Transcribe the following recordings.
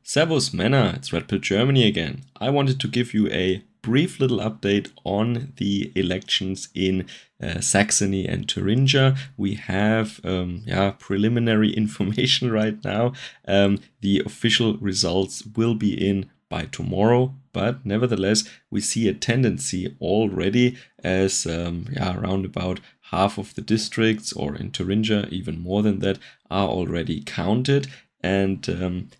Servus Männer, it's Red Pill Germany again. I wanted to give you a brief little update on the elections in Saxony and Thuringia. We have preliminary information right now. The official results will be in by tomorrow, but nevertheless we see a tendency already as around about half of the districts, or in Thuringia even more than that, are already counted. And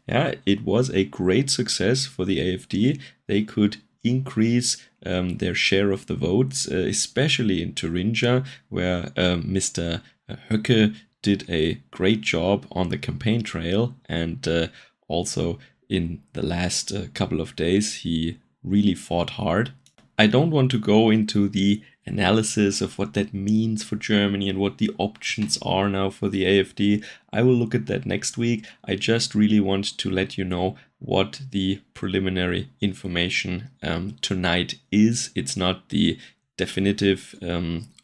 it was a great success for the AfD. They could increase their share of the votes, especially in Thuringia, where Mr. Höcke did a great job on the campaign trail, and also in the last couple of days he really fought hard. I don't want to go into the analysis of what that means for Germany and what the options are now for the AfD. I will look at that next week. I just really want to let you know what the preliminary information tonight is. It's not the definitive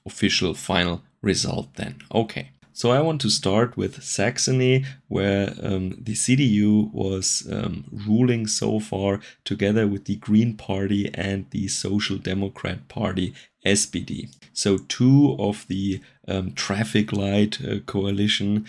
official final result then. Okay. So I want to start with Saxony, where the CDU was ruling so far together with the Green Party and the Social Democrat Party, SPD. So two of the traffic light coalition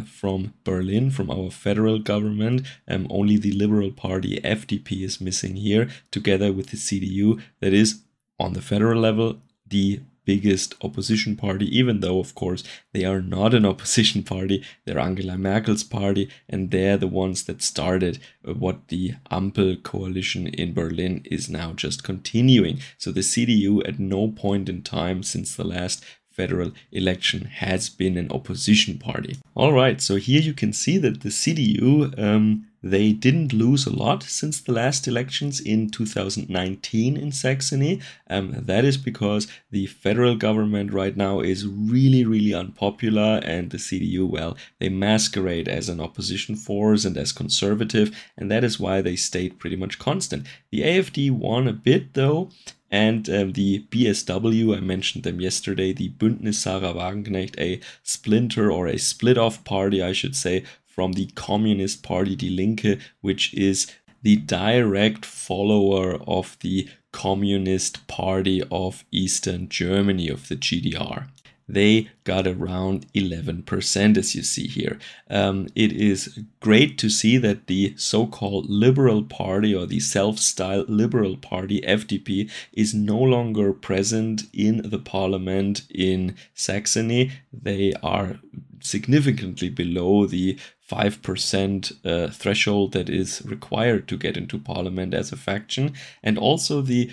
from Berlin, from our federal government. Only the Liberal Party, FDP, is missing here, together with the CDU. That is, on the federal level, the biggest opposition party, even though of course they are not an opposition party. They're Angela Merkel's party, and they're the ones that started what the Ampel coalition in Berlin is now just continuing. So the CDU at no point in time since the last federal election has been an opposition party. All right, so here you can see that the CDU they didn't lose a lot since the last elections in 2019 in Saxony. That is because the federal government right now is really unpopular, and the CDU, well, they masquerade as an opposition force and as conservative, and that is why they stayed pretty much constant. The AfD won a bit though, and the BSW, I mentioned them yesterday, the Bündnis Sarah Wagenknecht, a splinter or a split-off party, I should say, from the Communist Party Die Linke, which is the direct follower of the Communist Party of Eastern Germany, of the GDR. They got around 11%, as you see here. It is great to see that the so-called Liberal Party, or the self-styled Liberal Party, FDP, is no longer present in the parliament in Saxony. They are significantly below the 5% threshold that is required to get into parliament as a faction. And also the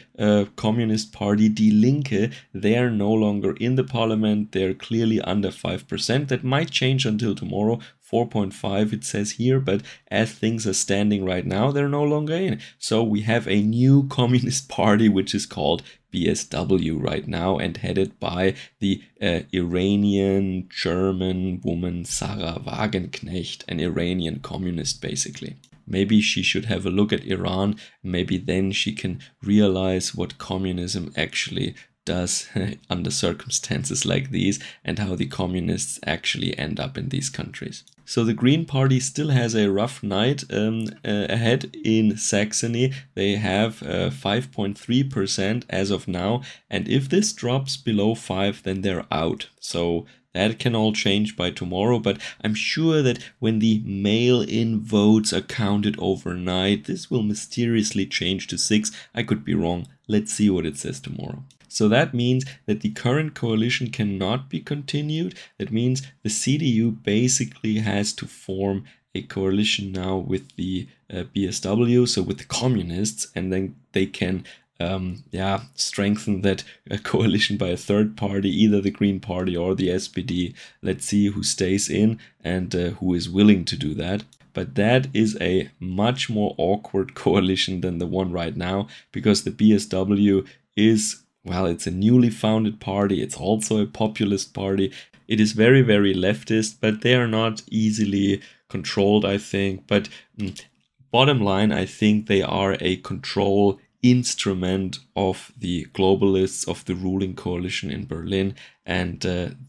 Communist Party Die Linke, they are no longer in the parliament. They're clearly under 5%. That might change until tomorrow. 4.5 it says here, but as things are standing right now, they're no longer in. So we have a new communist party which is called BSW right now, and headed by the Iranian German woman Sarah Wagenknecht, an Iranian communist basically. Maybe she should have a look at Iran. Maybe then she can realize what communism actually does under circumstances like these, and how the communists actually end up in these countries. So the Green Party still has a rough night ahead in Saxony. They have 5.3% as of now, and if this drops below 5, then they're out. So that can all change by tomorrow, but I'm sure that when the mail-in votes are counted overnight, this will mysteriously change to 6. I could be wrong. Let's see what it says tomorrow. So that means that the current coalition cannot be continued. That means the CDU basically has to form a coalition now with the BSW, so with the communists, and then they can strengthen that coalition by a third party, either the Green Party or the SPD. Let's see who stays in and who is willing to do that. But that is a much more awkward coalition than the one right now, because the BSW is, well, it's a newly founded party. It's also a populist party. It is very leftist, but they are not easily controlled, I think. But bottom line, I think they are a control instrument of the globalists, of the ruling coalition in Berlin, and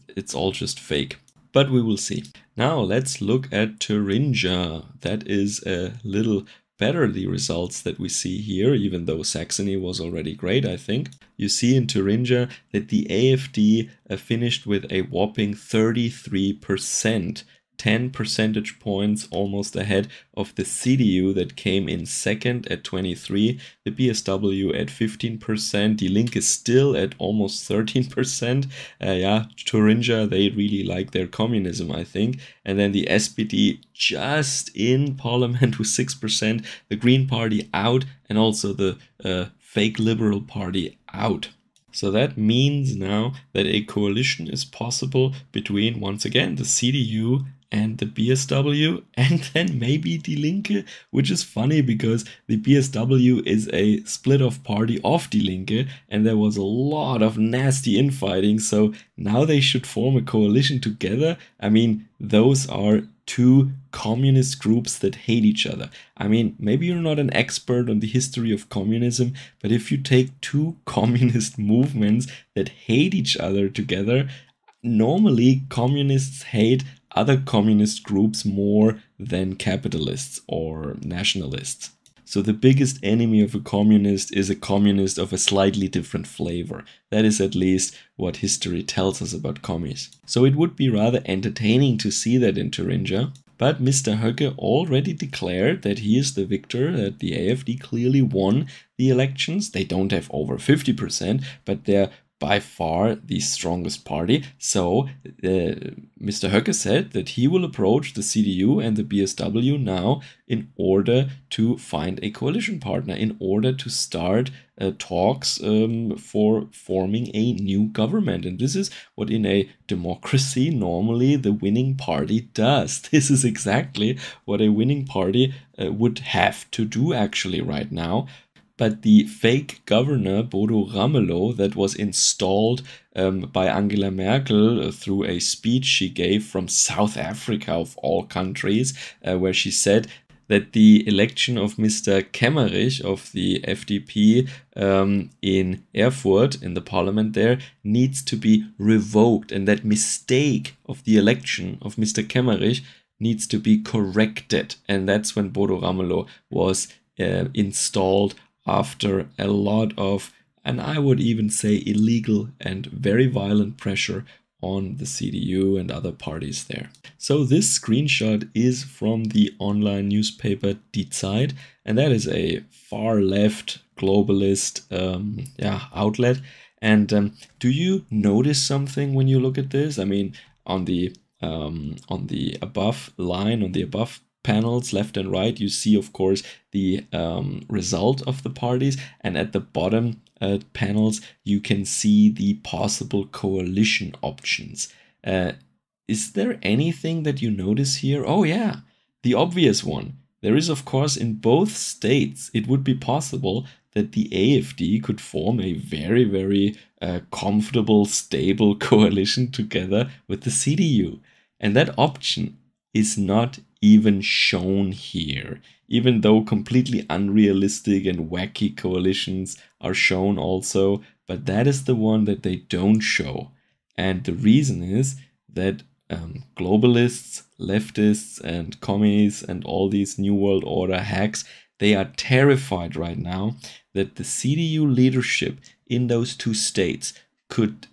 it's all just fake. But we will see. Now let's look at Thuringia. That is a little better, the results that we see here, even though Saxony was already great, I think. You see in Thuringia that the AfD finished with a whopping 33%. 10 percentage points almost ahead of the CDU that came in second at 23, the BSW at 15%, Die Linke is still at almost 13%. Yeah, Thuringia, they really like their communism, I think. And then the SPD just in parliament with 6%, the Green Party out, and also the fake Liberal Party out. So that means now that a coalition is possible between, once again, the CDU and the BSW, and then maybe Die Linke, which is funny because the BSW is a split-off party of Die Linke, and there was a lot of nasty infighting, so now they should form a coalition together. I mean, those are two communist groups that hate each other. I mean, maybe you're not an expert on the history of communism, but if you take two communist movements that hate each other together, normally communists hate other communist groups more than capitalists or nationalists. So the biggest enemy of a communist is a communist of a slightly different flavor. That is at least what history tells us about commies. So it would be rather entertaining to see that in Thuringia. But Mr. Höcke already declared that he is the victor, that the AfD clearly won the elections. They don't have over 50%, but they're by far the strongest party. So Mr. Höcke said that he will approach the CDU and the BSW now in order to find a coalition partner, in order to start talks for forming a new government. And this is what in a democracy normally the winning party does. This is exactly what a winning party would have to do actually right now. But the fake governor, Bodo Ramelow, that was installed by Angela Merkel through a speech she gave from South Africa, of all countries, where she said that the election of Mr. Kemmerich of the FDP in Erfurt, in the parliament there, needs to be revoked, and that mistake of the election of Mr. Kemmerich needs to be corrected. And that's when Bodo Ramelow was installed after a lot of, and I would even say illegal and very violent pressure on the CDU and other parties there. So this screenshot is from the online newspaper Die Zeit, and that is a far left globalist outlet. And do you notice something when you look at this? I mean, on the above line, on the above panels left and right, you see of course the result of the parties, and at the bottom panels you can see the possible coalition options. Is there anything that you notice here? Oh yeah, the obvious one. There is of course in both states it would be possible that the AfD could form a very, very comfortable, stable coalition together with the CDU. And that option is not even shown here, even though completely unrealistic and wacky coalitions are shown also, but that is the one that they don't show. And the reason is that globalists, leftists and commies and all these New World Order hacks, they are terrified right now that the CDU leadership in those two states could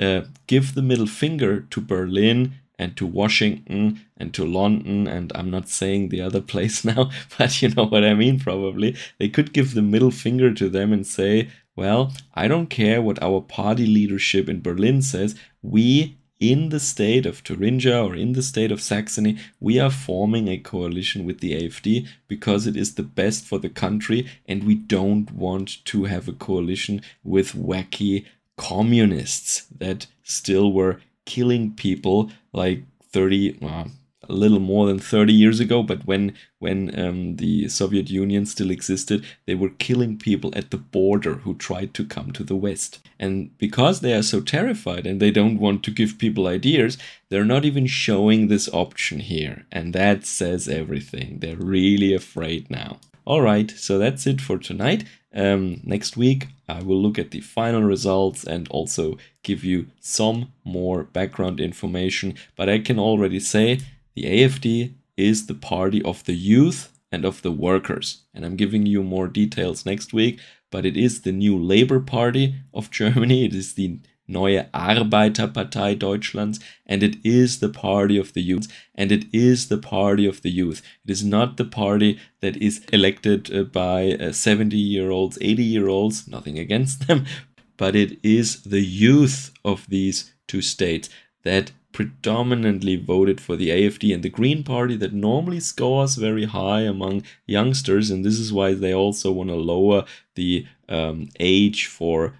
give the middle finger to Berlin and to Washington and to London, and I'm not saying the other place now, but you know what I mean probably. They could give the middle finger to them and say, well, I don't care what our party leadership in Berlin says, we in the state of Thuringia or in the state of Saxony, we are forming a coalition with the AfD because it is the best for the country, and we don't want to have a coalition with wacky communists that still were killing people like a little more than 30 years ago, but when the Soviet Union still existed, they were killing people at the border who tried to come to the West. And because they are so terrified and they don't want to give people ideas, they're not even showing this option here. And that says everything. They're really afraid now. All right, so that's it for tonight. Next week, I will look at the final results and also give you some more background information. But I can already say The AfD is the party of the youth and of the workers. And I'm giving you more details next week, but it is the new Labour Party of Germany. It is the Neue Arbeiterpartei Deutschlands, and it is the party of the youth. And it is the party of the youth. It is not the party that is elected by 70-year-olds, 80-year-olds, nothing against them, but it is the youth of these two states that predominantly voted for the AfD and the Green Party, that normally scores very high among youngsters, and this is why they also want to lower the age for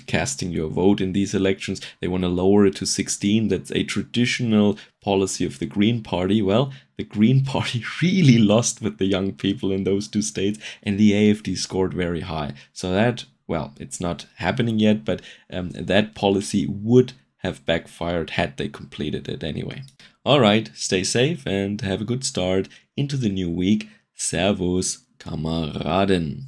casting your vote in these elections. They want to lower it to 16. That's a traditional policy of the Green Party. Well, the Green Party really lost with the young people in those two states, and the AfD scored very high. So that, well, it's not happening yet, but that policy would have backfired had they completed it anyway. Alright, stay safe and have a good start into the new week. Servus, Kameraden.